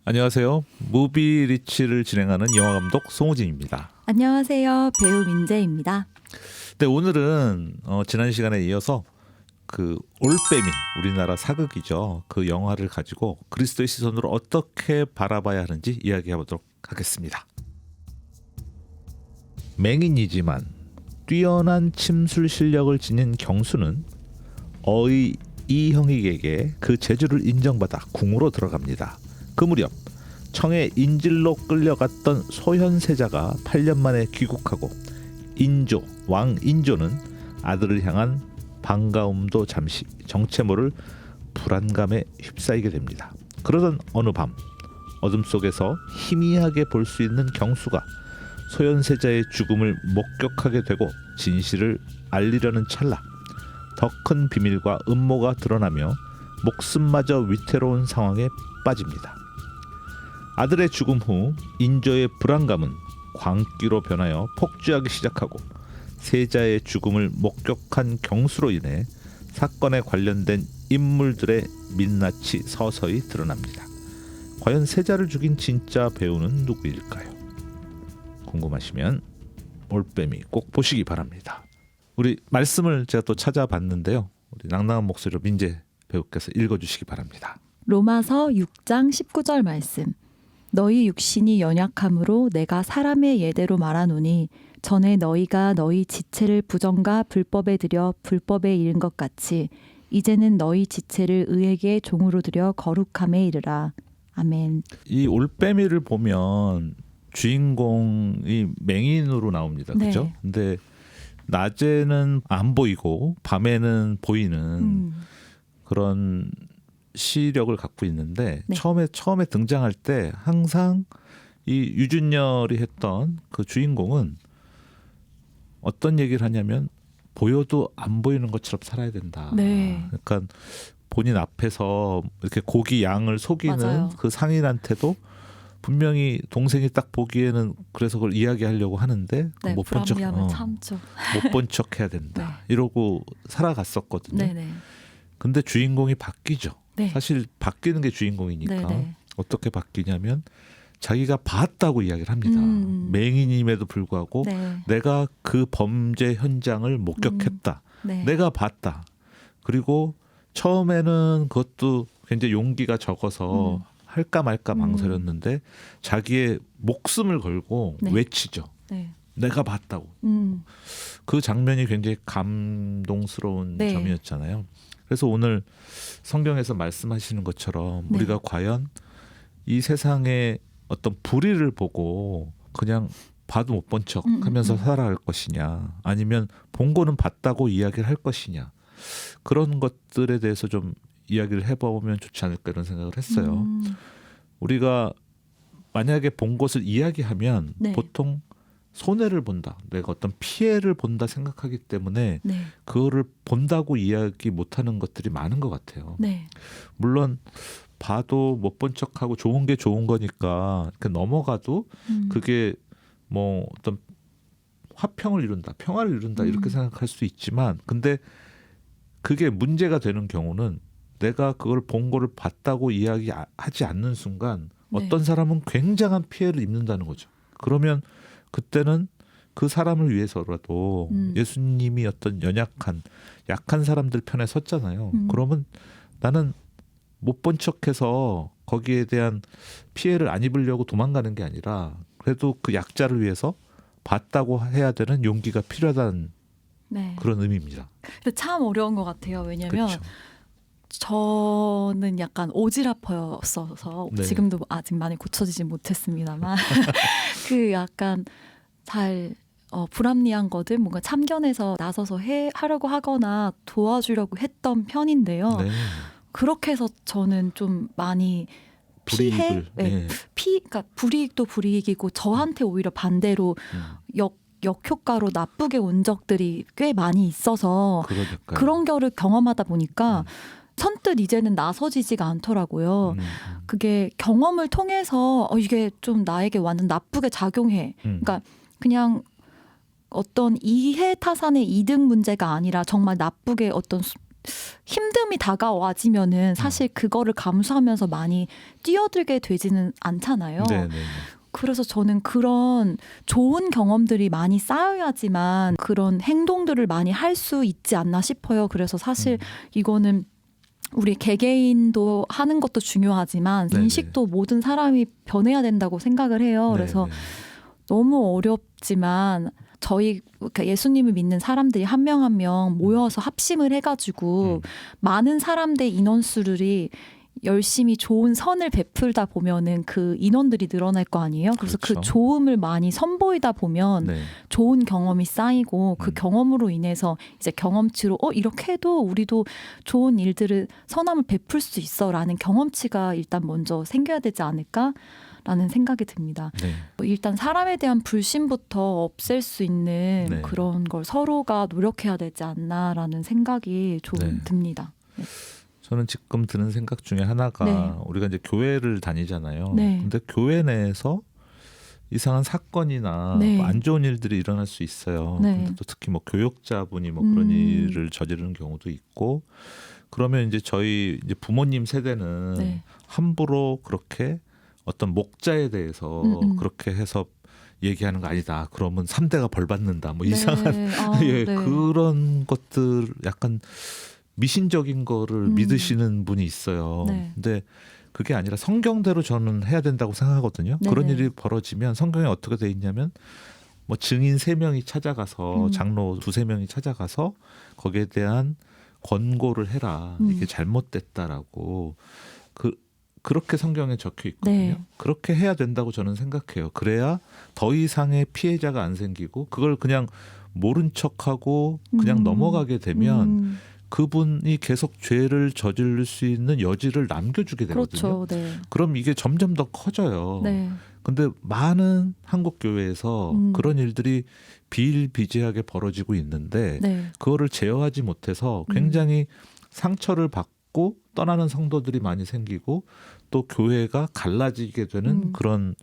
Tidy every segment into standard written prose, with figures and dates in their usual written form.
안녕하세요. 무비리치를 진행하는 영화감독 송우진입니다. 안녕하세요. 배우 민재입니다. 네, 오늘은 지난 시간에 이어서 그 올빼미, 우리나라 사극이죠. 그 영화를 가지고 그리스도의 시선으로 어떻게 바라봐야 하는지 이야기해 보도록 하겠습니다. 맹인이지만 뛰어난 침술 실력을 지닌 경수는 어의 이형익에게 그 재주를 인정받아 궁으로 들어갑니다. 그 무렵 청의 인질로 끌려갔던 소현세자가 8년 만에 귀국하고 인조, 왕 인조는 아들을 향한 반가움도 잠시 정체 모를 불안감에 휩싸이게 됩니다. 그러던 어느 밤 어둠 속에서 희미하게 볼 수 있는 경수가 소현세자의 죽음을 목격하게 되고 진실을 알리려는 찰나 더 큰 비밀과 음모가 드러나며 목숨마저 위태로운 상황에 빠집니다. 아들의 죽음 후 인조의 불안감은 광기로 변하여 폭주하기 시작하고 세자의 죽음을 목격한 경수로 인해 사건에 관련된 인물들의 민낯이 서서히 드러납니다. 과연 세자를 죽인 진짜 배우는 누구일까요? 궁금하시면 올빼미 꼭 보시기 바랍니다. 우리 말씀을 제가 또 찾아봤는데요. 우리 낭낭한 목소리로 민재 배우께서 읽어주시기 바랍니다. 로마서 6장 19절 말씀. 너희 육신이 연약함으로 내가 사람의 예대로 말하노니 전에 너희가 너희 지체를 부정과 불법에 들여 불법에 이른 것 같이 이제는 너희 지체를 의에게 종으로 들여 거룩함에 이르라. 아멘. 이 올빼미를 보면 주인공이 맹인으로 나옵니다. 그렇죠? 근데 낮에는 안 보이고 밤에는 보이는 그런 시력을 갖고 있는데 네. 처음에 등장할 때 항상 이 유준열이 했던 그 주인공은 어떤 얘기를 하냐면 보여도 안 보이는 것처럼 살아야 된다. 네. 그러니까 본인 앞에서 이렇게 고기 양을 속이는 맞아요. 그 상인한테도 분명히 동생이 딱 보기에는 그래서 그걸 이야기하려고 하는데 네, 못 본 척, 불합리함을 참죠. 못 본 척 해야 된다. 이러고 살아갔었거든요. 네네. 근데 주인공이 바뀌죠. 네. 사실 바뀌는 게 주인공이니까 네네. 어떻게 바뀌냐면 자기가 봤다고 이야기를 합니다. 맹인임에도 불구하고 네. 내가 그 범죄 현장을 목격했다. 네. 내가 봤다. 그리고 처음에는 그것도 굉장히 용기가 적어서 할까 말까 망설였는데 자기의 목숨을 걸고 네. 외치죠. 네. 내가 봤다고. 그 장면이 굉장히 감동스러운 네. 점이었잖아요. 그래서 오늘 성경에서 말씀하시는 것처럼 네. 우리가 과연 이 세상의 어떤 불의를 보고 그냥 봐도 못 본 척 하면서 살아갈 것이냐, 아니면 본 거는 봤다고 이야기를 할 것이냐, 그런 것들에 대해서 좀 이야기를 해보면 좋지 않을까 이런 생각을 했어요. 우리가 만약에 본 것을 이야기하면 네. 보통 손해를 본다, 내가 어떤 피해를 본다 생각하기 때문에 네. 그거를 본다고 이야기 못하는 것들이 많은 것 같아요. 네. 물론 봐도 못 본 척하고 좋은 게 좋은 거니까 이렇게 넘어가도 그게 뭐 어떤 화평을 이룬다, 평화를 이룬다 이렇게 생각할 수 있지만, 근데 그게 문제가 되는 경우는 내가 그걸 본 거를 봤다고 이야기하지 않는 순간 어떤 사람은 굉장한 피해를 입는다는 거죠. 그러면 그때는 그 사람을 위해서라도 예수님이 어떤 약한 사람들 편에 섰잖아요. 그러면 나는 못 본 척해서 거기에 대한 피해를 안 입으려고 도망가는 게 아니라 그래도 그 약자를 위해서 봤다고 해야 되는 용기가 필요하다는 네. 그런 의미입니다. 근데 참 어려운 것 같아요. 왜냐하면 그렇죠. 저는 약간 오지랖퍼였어서 네. 지금도 아직 많이 고쳐지지 못했습니다만 그 약간 잘 불합리한 거들 뭔가 참견해서 나서서 하려고 하거나 도와주려고 했던 편인데요. 네. 그렇게 해서 저는 좀 많이 피해, 불이익을, 네. 그러니까 불이익도 불이익이고 저한테 오히려 반대로 역효과로 나쁘게 온 적들이 꽤 많이 있어서 그러니까요. 그런 거를 경험하다 보니까 선뜻 이제는 나서지지가 않더라고요. 그게 경험을 통해서 이게 좀 나에게 완전 나쁘게 작용해. 그러니까 그냥 어떤 이해 타산의 이득 문제가 아니라 정말 나쁘게 어떤 힘듦이 다가와지면은 사실 그거를 감수하면서 많이 뛰어들게 되지는 않잖아요. 네, 네. 그래서 저는 그런 좋은 경험들이 많이 쌓여야지만 그런 행동들을 많이 할 수 있지 않나 싶어요. 그래서 사실 이거는 우리 개개인도 하는 것도 중요하지만 네네. 인식도 모든 사람이 변해야 된다고 생각을 해요. 그래서 네네. 너무 어렵지만 저희 예수님을 믿는 사람들이 한 명 한 명 모여서 합심을 해가지고 많은 사람들의 인원수들이 열심히 좋은 선을 베풀다 보면은 그 인원들이 늘어날 거 아니에요. 그래서 그 그렇죠. 좋음을 많이 선보이다 보면 네. 좋은 경험이 쌓이고 그 경험으로 인해서 이제 경험치로 이렇게 해도 우리도 좋은 일들을 선함을 베풀 수 있어라는 경험치가 일단 먼저 생겨야 되지 않을까라는 생각이 듭니다. 네. 일단 사람에 대한 불신부터 없앨 수 있는 네. 그런 걸 서로가 노력해야 되지 않나라는 생각이 좀 네. 듭니다. 저는 지금 드는 생각 중에 하나가 네. 우리가 이제 교회를 다니잖아요. 네. 근데 교회 내에서 이상한 사건이나 네. 뭐안 좋은 일들이 일어날 수 있어요. 네. 근데 또 특히 뭐 교역자분이 뭐 그런 일을 저지르는 경우도 있고 그러면 이제 저희 이제 부모님 세대는 네. 함부로 그렇게 어떤 목자에 대해서 그렇게 해서 얘기하는 거 아니다. 그러면 3대가 벌 받는다. 뭐 이상한 예, 네. 그런 것들 약간 미신적인 거를 믿으시는 분이 있어요. 네. 근데 그게 아니라 성경대로 저는 해야 된다고 생각하거든요. 네네. 그런 일이 벌어지면 성경에 어떻게 돼 있냐면 뭐 증인 3명이 찾아가서 장로 2-3명이 찾아가서 거기에 대한 권고를 해라. 이게 잘못됐다라고 그렇게 성경에 적혀 있거든요. 네. 그렇게 해야 된다고 저는 생각해요. 그래야 더 이상의 피해자가 안 생기고 그걸 그냥 모른 척하고 그냥 넘어가게 되면 그분이 계속 죄를 저지를 수 있는 여지를 남겨주게 되거든요. 그렇죠. 네. 그럼 이게 점점 더 커져요. 네. 근데 많은 한국 교회에서 그런 일들이 비일비재하게 벌어지고 있는데 네. 그거를 제어하지 못해서 굉장히 상처를 받고 떠나는 성도들이 많이 생기고 또 교회가 갈라지게 되는 그런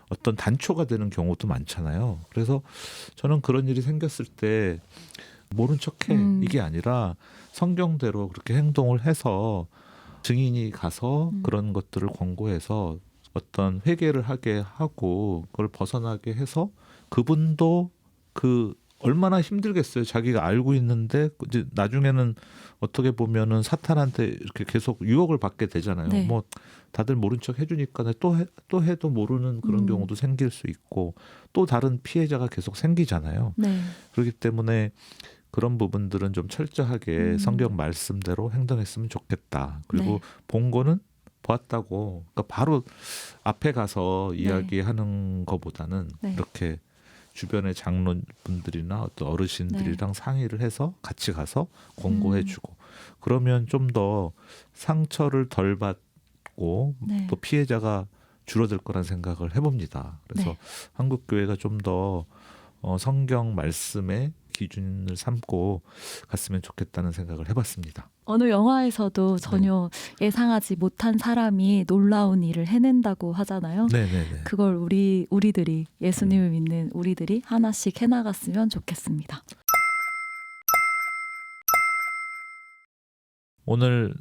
어떤 단초가 되는 경우도 많잖아요. 그래서 저는 그런 일이 생겼을 때 모른 척해 이게 아니라 성경대로 그렇게 행동을 해서 증인이 가서 그런 것들을 권고해서 어떤 회개를 하게 하고 그걸 벗어나게 해서 그분도 그 얼마나 힘들겠어요. 자기가 알고 있는데 이제 나중에는 어떻게 보면은 사탄한테 이렇게 계속 유혹을 받게 되잖아요. 네. 뭐 다들 모른 척 해주니까 또 해도 모르는 그런 경우도 생길 수 있고 또 다른 피해자가 계속 생기잖아요. 네. 그렇기 때문에 그런 부분들은 좀 철저하게 성경 말씀대로 행동했으면 좋겠다. 그리고 네. 본 거는 보았다고 그러니까 바로 앞에 가서 이야기하는 것보다는 네. 이렇게 주변의 장로분들이나 어떤 어르신들이랑 상의를 해서 같이 가서 권고해주고 그러면 좀 더 상처를 덜 받고 네. 또 피해자가 줄어들 거란 생각을 해봅니다. 그래서 네. 한국 교회가 좀 더 성경 말씀의 기준을 삼고 갔으면 좋겠다는 생각을 해봤습니다. 어느 영화에서도 전혀 예상하지 못한 사람이 놀라운 일을 해낸다고 하잖아요. 네네네. 그걸 우리들이 예수님을 믿는 우리들이 하나씩 해나갔으면 좋겠습니다. 오늘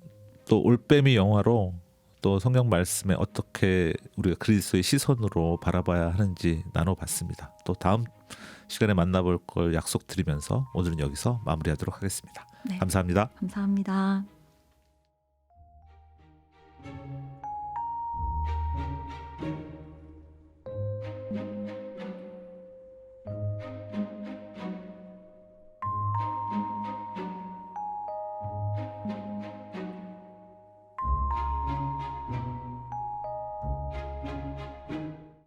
또 올빼미 영화로 또 성경 말씀에 어떻게 우리가 그리스도의 시선으로 바라봐야 하는지 나눠봤습니다. 또 다음 시간에 만나볼 걸 약속드리면서 오늘은 여기서 마무리하도록 하겠습니다. 네. 감사합니다. 감사합니다.